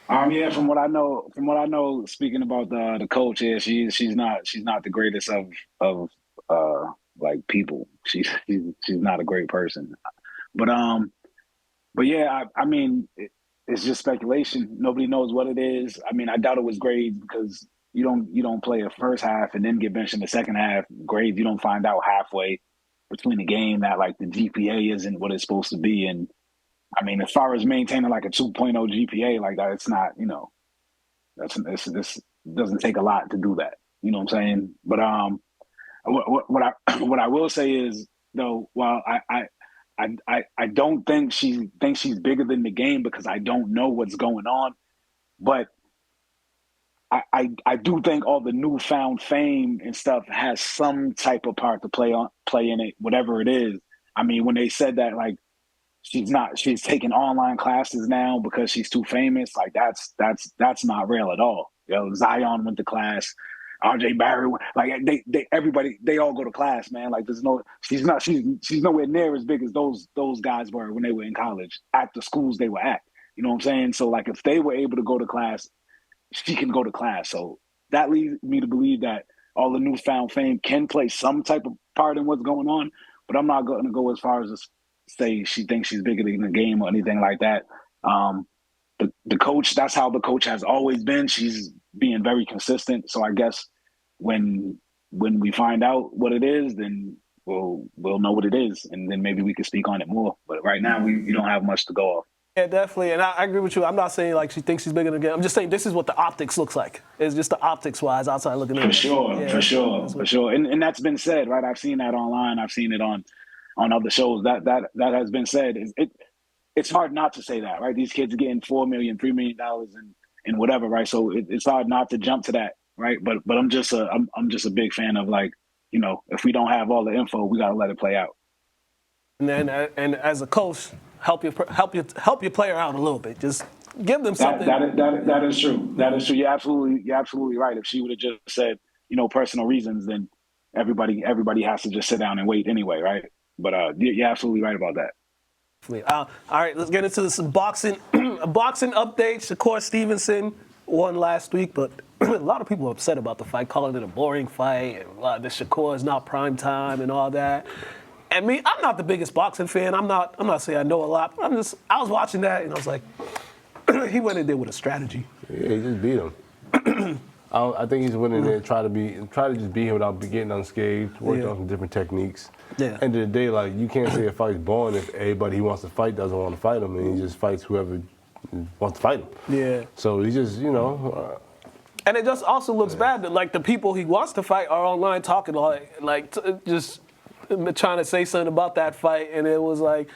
S3: Yeah, from what I know, speaking about the coach, she's not the greatest of like people. She's not a great person. But yeah, I mean, it's just speculation. Nobody knows what it is. I mean, I doubt it was grades because you don't play a first half and then get benched in the second half. Grades, you don't find out halfway between the game that like the GPA isn't what it's supposed to be. And I mean, as far as maintaining like a 2.0 GPA like that, it's not, this doesn't take a lot to do that. You know what I'm saying? But what I will say is though, while I don't think she thinks she's bigger than the game because I don't know what's going on, but I do think all the newfound fame and stuff has some type of part to play in it, whatever it is. I mean, when they said that like she's taking online classes now because she's too famous, like that's not real at all. Zion went to class, RJ Barry, like they all go to class, man. Like she's nowhere near as big as those guys were when they were in college at the schools they were at. You know what I'm saying? So like if they were able to go to class, she can go to class. So that leads me to believe that all the newfound fame can play some type of part in what's going on. But I'm not going to go as far as to say she thinks she's bigger than the game or anything like that. The coach, that's how the coach has always been. She's being very consistent. So I guess when we find out what it is, then we'll know what it is, and then maybe we can speak on it more. But right now, we don't have much to go off.
S1: Yeah, definitely, and I agree with you. I'm not saying like she thinks she's bigger than the game. I'm just saying this is what the optics looks like. It's just the optics-wise outside looking in.
S3: For sure. And that's been said, right? I've seen that online. I've seen it on other shows. That has been said. It's hard not to say that, right? These kids are getting $4 million, $3 million and whatever, right? So it's hard not to jump to that, right? But I'm just a big fan of like, if we don't have all the info, we gotta let it play out.
S1: And as a coach, help your player out a little bit. Just give them something.
S3: That is true. That is true. You're absolutely right. If she would have just said, personal reasons, then everybody has to just sit down and wait anyway, right? But you're absolutely right about that.
S1: All right, let's get into some boxing updates. Shakur Stevenson won last week, but a lot of people are upset about the fight, calling it a boring fight, and the Shakur is not prime time and all that. And me, I'm not the biggest boxing fan. I'm not saying I know a lot. But I was watching that and I was like, he went in there with a strategy.
S2: Yeah, he just beat him. I think he's winning there, try to just beat him without getting unscathed, worked on some different techniques.
S1: Yeah.
S2: End of the day, like you can't say a fight's boring if everybody he wants to fight doesn't want to fight him, and he just fights whoever wants to fight him.
S1: Yeah.
S2: So he just,
S1: and it just also looks bad that like the people he wants to fight are online talking just trying to say something about that fight, and it was like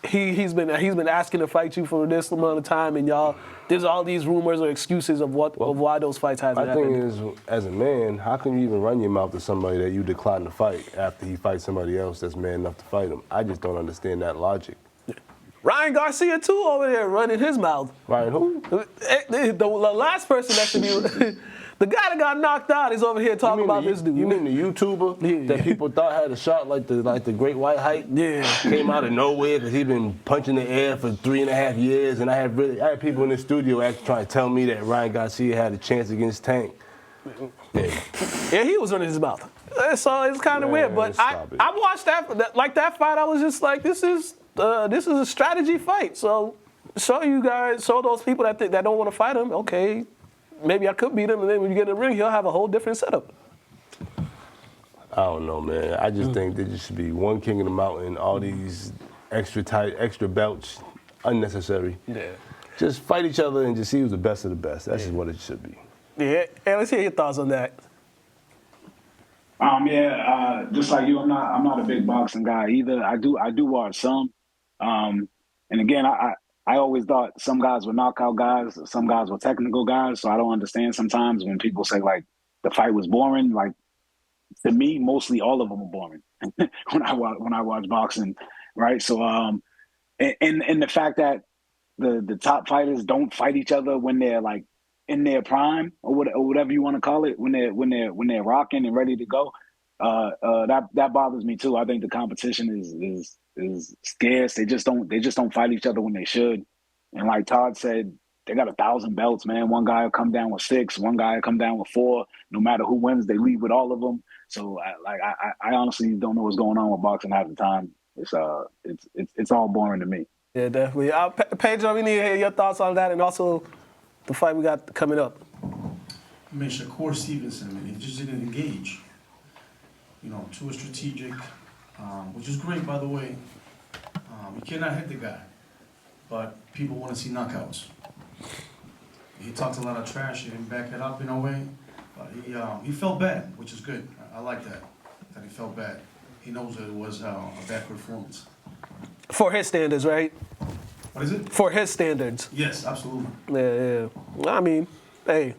S1: he's been asking to fight you for this amount of time, and y'all there's all these rumors or excuses of why those fights hasn't happened.
S2: My thing is, as a man, how can you even run your mouth to somebody that you decline to fight after he fights somebody else that's man enough to fight him? I just don't understand that logic.
S1: Ryan Garcia too over there running his mouth.
S2: Ryan who?
S1: The last person that should be The guy that got knocked out is over here talking about this dude.
S2: You mean the YouTuber
S1: Yeah.
S2: that people thought had a shot like the Great White Hype?
S1: Yeah.
S2: Came out of nowhere because he'd been punching the air for 3.5 years, and I had people in the studio actually trying to tell me that Ryan Garcia had a chance against Tank.
S1: Yeah, he was running his mouth. So it's kind of weird. But I watched that fight. I was just like, this is a strategy fight. So show those people that don't want to fight him. Okay, maybe I could beat him, and then when you get in the ring, he'll have a whole different setup.
S2: I don't know, man. I just think there just should be one king of the mountain. All these extra belts, unnecessary.
S1: Yeah.
S2: Just fight each other and just see who's the best of the best. That's just what it should be.
S1: Yeah. And let's hear your thoughts on that.
S3: Just like you, I'm not a big boxing guy either. I do watch some. And again, I always thought some guys were knockout guys, some guys were technical guys. So I don't understand sometimes when people say like the fight was boring. Like to me, mostly all of them are boring when I watch boxing, right? So and the fact that the top fighters don't fight each other when they're like in their prime or whatever you want to call it, when they're rocking and ready to go, that bothers me too. I think the competition is scarce. They just don't fight each other when they should. And like Todd said, they got 1,000 belts, man. One guy will come down with 6, one guy will come down with 4. No matter who wins, they leave with all of them. So I honestly don't know what's going on with boxing half the time. It's all boring to me.
S1: Yeah, definitely. Pedro, we need to hear your thoughts on that, and also the fight we got coming up.
S9: I mean, Shakur Stevenson, I mean, he just didn't engage. Too strategic, which is great, by the way. You cannot hit the guy, but people want to see knockouts. He talked a lot of trash, he didn't back it up in a way, but he felt bad, which is good. I like that he felt bad. He knows that it was a bad performance.
S1: For his standards, right?
S9: What is it?
S1: For his standards.
S9: Yes, absolutely.
S1: Yeah. I mean, hey,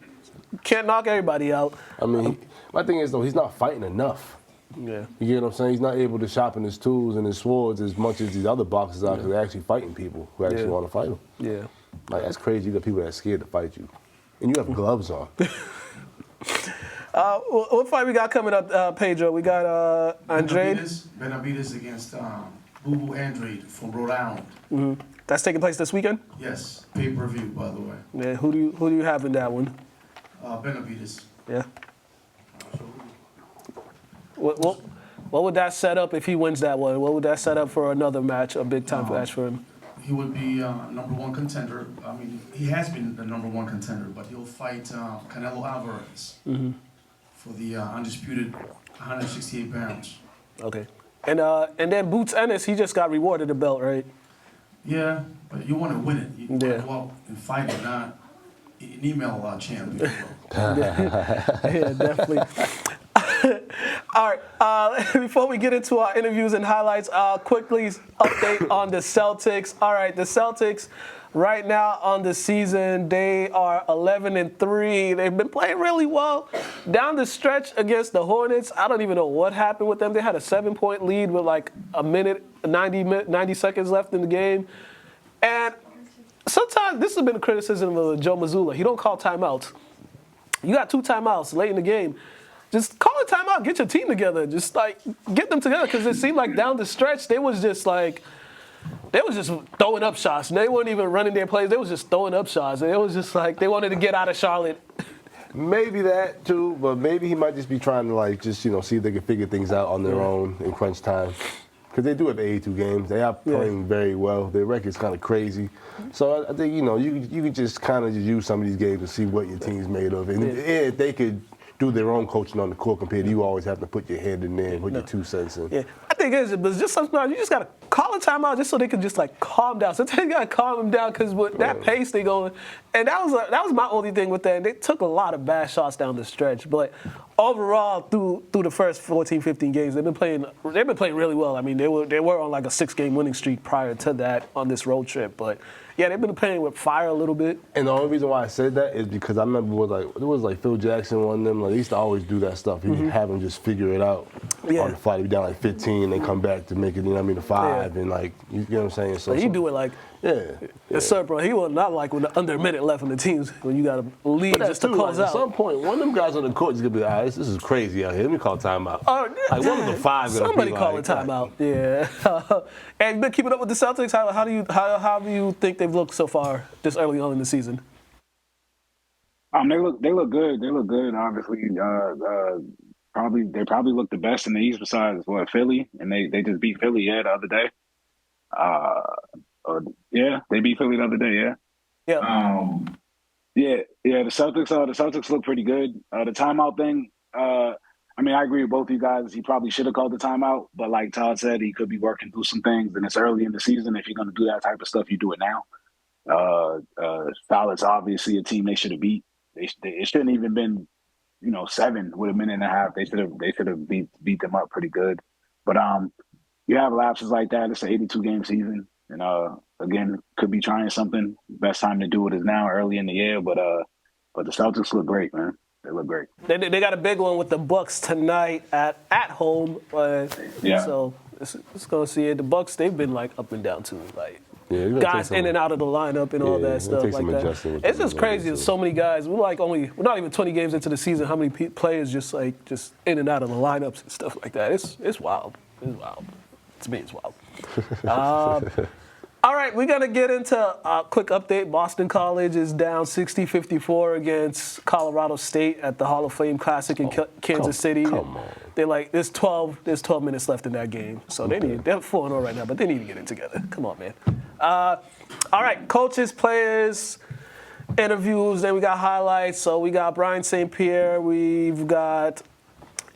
S1: can't knock everybody out.
S2: I mean, my thing is, though, he's not fighting enough.
S1: Yeah.
S2: You get what I'm saying? He's not able to sharpen his tools and his swords as much as these other boxers are, because they're actually fighting people who actually want to fight him.
S1: Yeah.
S2: Like, that's crazy. You got people that are scared to fight you. And you have gloves on.
S1: What fight we got coming up, Pedro? We got Andrade.
S9: Benavides against Boo Boo Andrade from Rhode Island.
S1: Mm-hmm. That's taking place this weekend?
S9: Yes, pay-per-view, by the way.
S1: Yeah, who do you have in that one?
S9: Benavides.
S1: Yeah. What would that set up if he wins that one? What would that set up for another match, a big-time match for him?
S9: He would be number 1 contender. I mean, he has been the number 1 contender, but he'll fight Canelo Alvarez for the undisputed 168 pounds.
S1: Okay. And then Boots Ennis, he just got rewarded the belt, right?
S9: Yeah, but you want to win it. You want to
S1: Yeah.
S9: go out and fight it, not an email champ.
S1: Yeah, definitely. All right, before we get into our interviews and highlights, quickly update on the Celtics. All right, the Celtics right now on the season, they are 11-3. They've been playing really well. Down the stretch against the Hornets, I don't even know what happened with them. They had a 7-point lead with like a minute, 90 seconds left in the game. And sometimes this has been a criticism of Joe Mazzulla. He don't call timeouts. You got 2 timeouts late in the game. Just call a timeout, get your team together. Just like get them together, because it seemed like down the stretch they was just throwing up shots. They weren't even running their plays. They was just throwing up shots. And it was just like they wanted to get out of Charlotte.
S2: Maybe that too, but maybe he might just be trying to see if they can figure things out on their own in crunch time. Because they do have 82 games. They are playing very well. Their record's kind of crazy. So I think, you could just kind of use some of these games to see what your team's made of. And if they could do their own coaching on the court compared to you always have to put your head in there and put your 2 cents in.
S1: Yeah, I think it is, but just sometimes you just got to call a timeout just so they can just like calm down. Sometimes you got to calm them down, because with that pace they going, and that was my only thing with that. They took a lot of bad shots down the stretch, but overall through the first 14, 15 games, they've been playing really well. I mean, they were on like a 6-game winning streak prior to that on this road trip, but yeah, they've been playing with fire a little bit.
S2: And the only reason why I said that is because I remember it was like Phil Jackson, one of them. Like, they used to always do that stuff. He'd have them just figure it out on the fly. They'd be down like 15, they come back to make it, to 5, and like, you know what I'm saying? So
S1: he do it like
S2: Yeah.
S1: Yes, sir, bro. He was not like when under a minute left in the teams when you got to lead
S2: But
S1: just to
S2: too,
S1: close
S2: like,
S1: out.
S2: At some point, one of them guys on the court is gonna be like, all right, this is crazy out here. Let me call timeout. Like one of the five gonna
S1: Somebody
S2: be
S1: call
S2: like,
S1: a timeout. Yeah. And been keeping up with the Celtics. How do you think they've looked so far this early on in the season?
S3: They look good. They look good. Obviously, they probably look the best in the East besides Philly, and they just beat Philly the other day. They beat Philly the other day. Yeah.
S1: Yeah.
S3: The Celtics look pretty good. The timeout thing. I agree with both of you guys. He probably should have called the timeout, but like Todd said, he could be working through some things, and it's early in the season. If you're going to do that type of stuff, you do it now. Charlotte's obviously a team they should have beat. It shouldn't even been, 7 with a minute and a half. They should have beat them up pretty good. But you have lapses like that. It's an 82 game season, and again, could be trying something. Best time to do it is now, early in the year. But the Celtics look great, man. They look great.
S1: They got a big one with the Bucks tonight at home. So it's going to see it. The Bucks, they've been like up and down too, like.
S2: Yeah,
S1: guys in and out of the lineup and all that stuff like that. It's just crazy. There's so many guys. We're not even 20 games into the season. How many players just in and out of the lineups and stuff like that? It's wild. It's wild. To me, it's wild. All right, we're gonna get into a quick update. Boston College is down 60-54 against Colorado State at the Hall of Fame Classic in Kansas City.
S2: Come on.
S1: They're like, there's 12 minutes left in that game, so they're 4-0 right now, but they need to get it together. Come on, man. All right, coaches, players, interviews. Then we got highlights. So we got Brian St. Pierre. We've got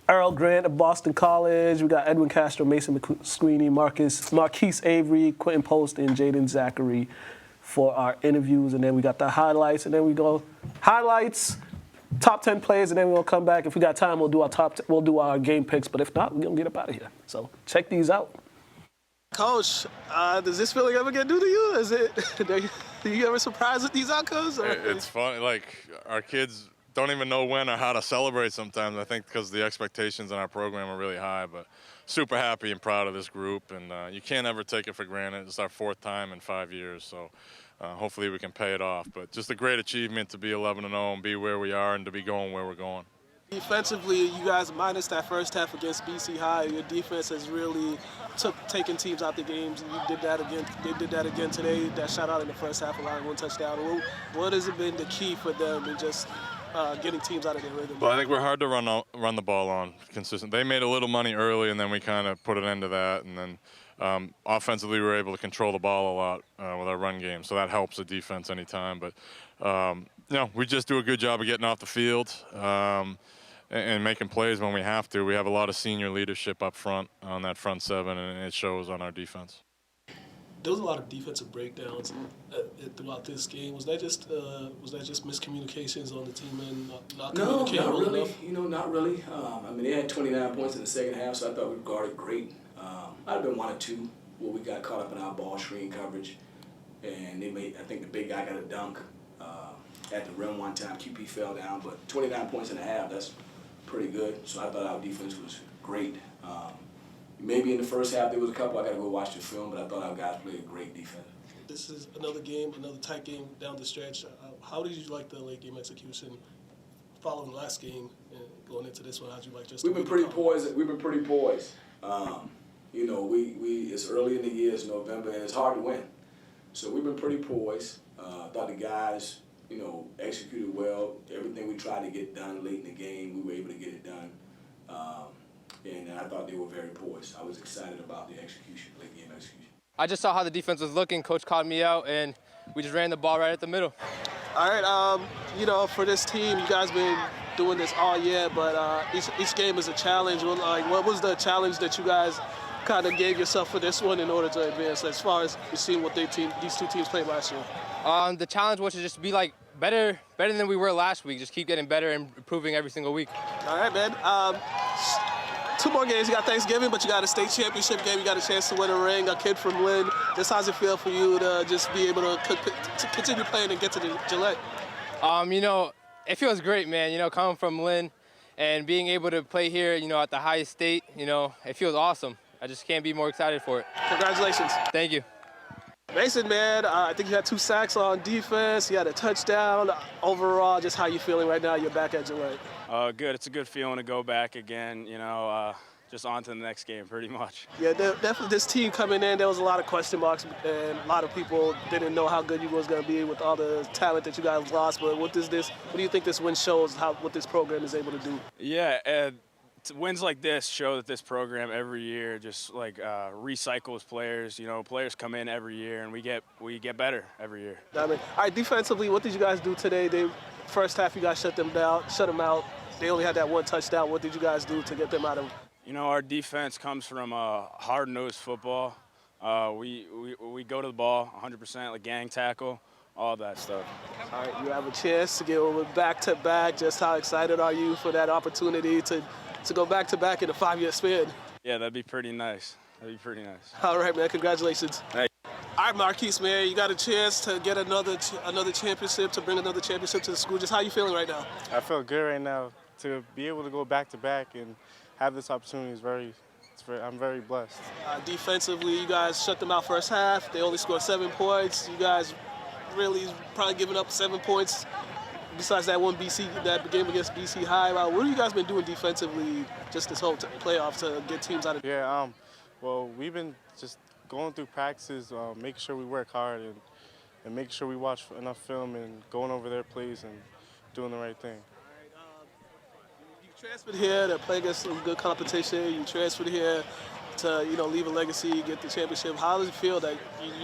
S1: Earl Grant of Boston College. We got Edwin Castro, Mason McSweeney, Marquise Avery, Quentin Post, and Jaden Zachary for our interviews. And then we got the highlights. And then we go highlights, top 10 players, and then we'll come back. If we got time, we'll do our game picks. But if not, we're gonna get up out of here. So check these out.
S10: Coach, does this feeling ever get new to you? Do you ever surprised with these outcomes?
S11: It's funny. Like our kids don't even know when or how to celebrate sometimes, I think, because the expectations in our program are really high. But super happy and proud of this group, and you can't ever take it for granted. It's our 4th time in 5 years, so hopefully we can pay it off. But just a great achievement to be 11-0 and be where we are and to be going where we're going.
S10: Defensively, you guys minus that first half against BC High, your defense has really taken teams out the games, and you did that again. They did that again today. That shot out in the first half, allowing 1 touchdown. What has it been the key for them in just getting teams out of their rhythm?
S11: Well, I think we're hard to run the ball on consistent. They made a little money early, and then we kind of put an end to that. And then offensively, we were able to control the ball a lot with our run game, so that helps the defense anytime. But we just do a good job of getting off the field and making plays when we have to. We have a lot of senior leadership up front on that front 7, and it shows on our defense.
S10: There was a lot of defensive breakdowns throughout this game. Was that just miscommunications on the team and not communicating?
S12: No, not really.
S10: enough?
S12: Not really. They had 29 points in the second half, so I thought we guarded great. Might have been 1 or 2 where we got caught up in our ball screen coverage, and I think the big guy got a dunk at the rim one time. QP fell down, but 29 points in a half, that's pretty good. So I thought our defense was great. Maybe in the first half there was a couple, I got to go watch the film, but I thought our guys played great defense.
S10: This is another game, another tight game down the stretch. How did you like the late game execution following last game and going into this one? How'd you like just?
S12: We've been pretty poised. It's early in the year, it's November, and it's hard to win. So we've been pretty poised. Thought the guys, executed well. Everything we tried to get done late in the game, we were able to get it done. And I thought they were very poised. I was excited about the late game execution.
S13: I just saw how the defense was looking. Coach called me out, and we just ran the ball right at the middle.
S10: All right, for this team, you guys been doing this all year, but each game is a challenge. What was the challenge that you guys kind of gave yourself for this one in order to advance, as far as you've seen what these 2 teams played last year?
S13: The challenge was to just be better than we were last week. Just keep getting better and improving every single week.
S10: All right, man. 2 more games. You got Thanksgiving, but you got a state championship game. You got a chance to win a ring. A kid from Lynn. Just how's it feel for you to just be able to continue playing and get to the Gillette?
S13: It feels great, man. Coming from Lynn and being able to play here, at the highest state, it feels awesome. I just can't be more excited for it.
S10: Congratulations.
S13: Thank you.
S10: Mason, man, I think you had 2 sacks on defense. You had a touchdown. Overall, just how you feeling right now? You're back at Gillette.
S14: Good. It's a good feeling to go back again. Just on to the next game, pretty much.
S10: Yeah, definitely. This team coming in, there was a lot of question marks, and a lot of people didn't know how good you was going to be with all the talent that you guys lost. But what do you think this win shows? What this program is able to do?
S14: Yeah. Wins like this show that this program every year just recycles players. Players come in every year, and we get better every year.
S10: All right, defensively, what did you guys do today? First half, you guys shut them out. They only had that 1 touchdown. What did you guys do to get them out of?
S14: Our defense comes from hard-nosed football. We go to the ball 100%, like gang tackle, all that stuff.
S10: All right, you have a chance to get back-to-back. Just how excited are you for that opportunity to go back-to-back in a 5-year span?
S14: Yeah, that'd be pretty nice.
S10: All right, man, congratulations.
S14: Hey.
S10: All right, Marquise, man, you got a chance to get another championship, to bring another championship to the school. Just how you feeling right now?
S15: I feel good right now. To be able to go back-to-back and have this opportunity I'm very blessed.
S10: Defensively, you guys shut them out first half. They only scored 7 points. You guys really probably giving up 7 points besides that that game against BC High. What have you guys been doing defensively just this whole playoff to get teams out of?
S15: Yeah, well, we've been just going through practices, making sure we work hard and making sure we watch enough film and going over their plays and doing the right thing.
S10: You transferred here to play against some good competition. You transferred here to leave a legacy, get the championship. How does it feel that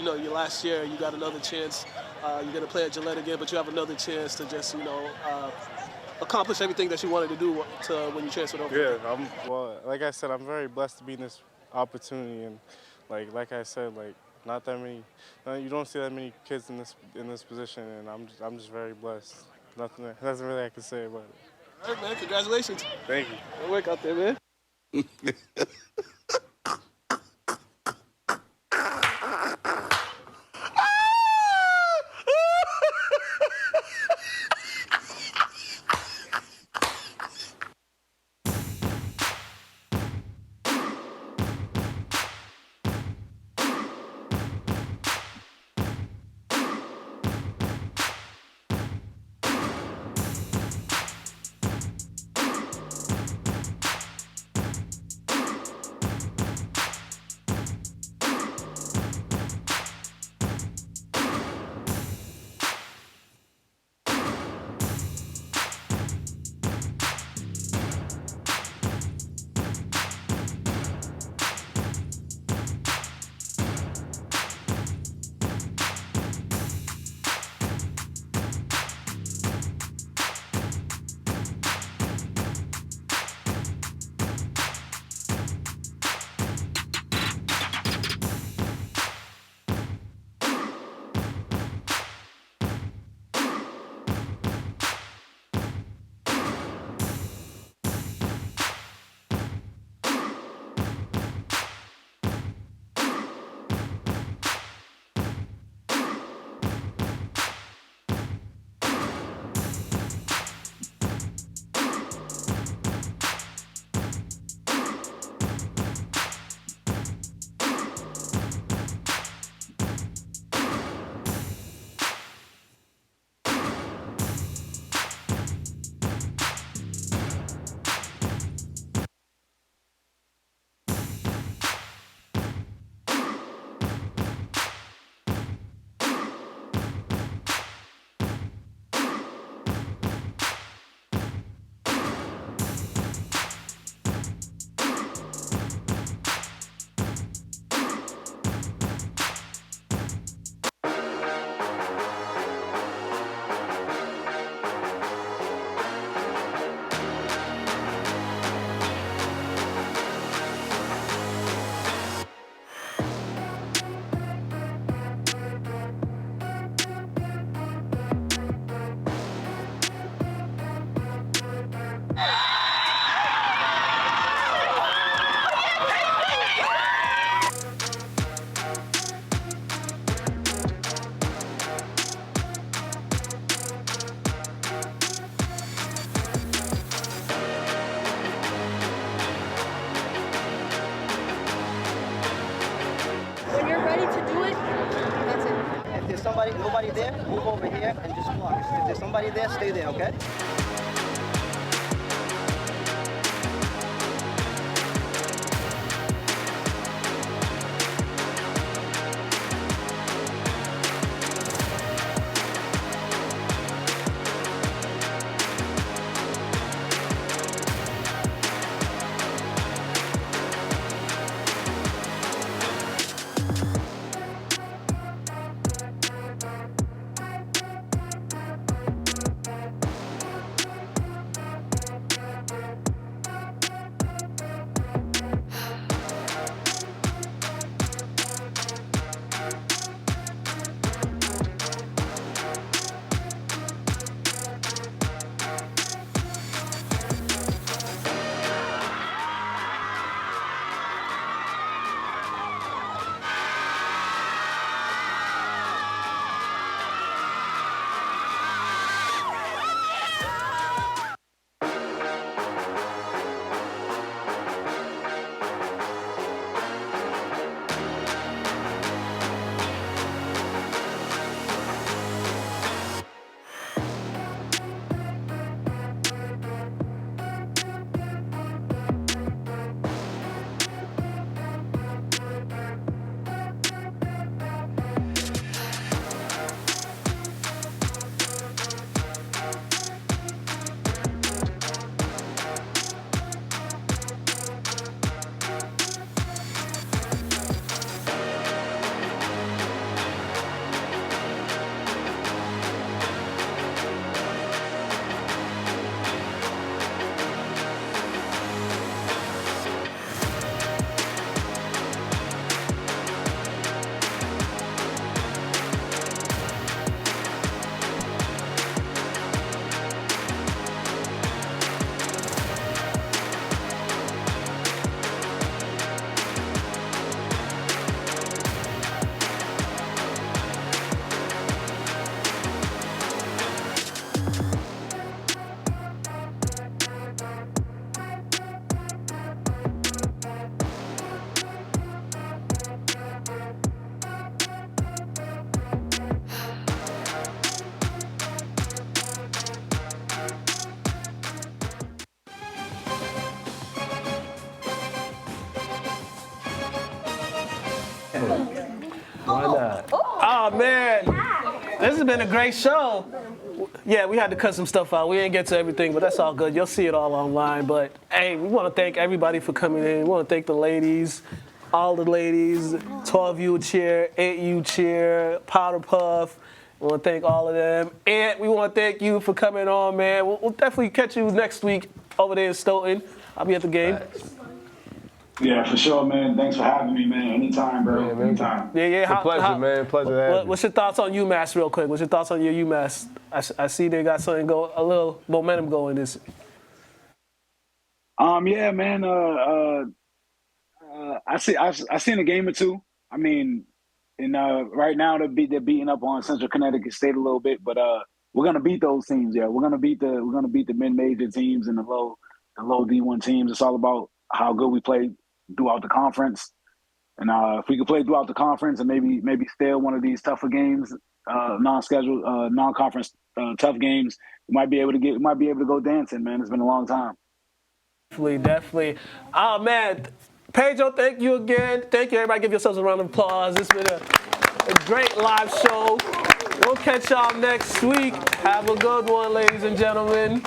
S10: your last year you got another chance? You're going to play at Gillette again, but you have another chance to just accomplish everything that you wanted to do when you transferred over.
S15: Yeah, like I said, I'm very blessed to be in this opportunity, and like I said, not that many. You don't see that many kids in this position, and I'm just very blessed. Nothing really I can say about it.
S10: All right, man, congratulations.
S15: Thank you.
S10: Good work out there, man.
S16: move over here and just block. If there's somebody there, stay there, okay?
S2: Why not?
S1: Oh, man. This has been a great show. Yeah, we had to cut some stuff out. We didn't get to everything, but that's all good. You'll see it all online. But, hey, we want to thank everybody for coming in. We want to thank the ladies, all the ladies, 12U cheer, 8U cheer, Powder Puff. We want to thank all of them. And we want to thank you for coming on, man. We'll definitely catch you next week over there in Stoughton. I'll be at the game.
S3: Yeah, for sure, man. Thanks for having me, man. Anytime, bro.
S2: Yeah, man.
S3: Anytime.
S1: Yeah.
S2: It's a pleasure, man. Pleasure to have you.
S1: What's your thoughts on UMass real quick? What's your thoughts on your UMass? I see they got something a little momentum going this.
S3: Yeah, man. I seen a game or two. I mean, and right now they're beating up on Central Connecticut State a little bit, but we're gonna beat those teams. Yeah, we're gonna beat the mid-major teams and the low D1 teams. It's all about how good we play throughout the conference, and if we could play throughout the conference and maybe steal one of these tougher games, non-scheduled, non-conference tough games, we might be able to go dancing. Man, it's been a long time.
S1: Definitely. Oh man, Pedro, thank you again. Thank you, everybody. Give yourselves a round of applause. It's been a great live show. We'll catch y'all next week. Have a good one, ladies and gentlemen.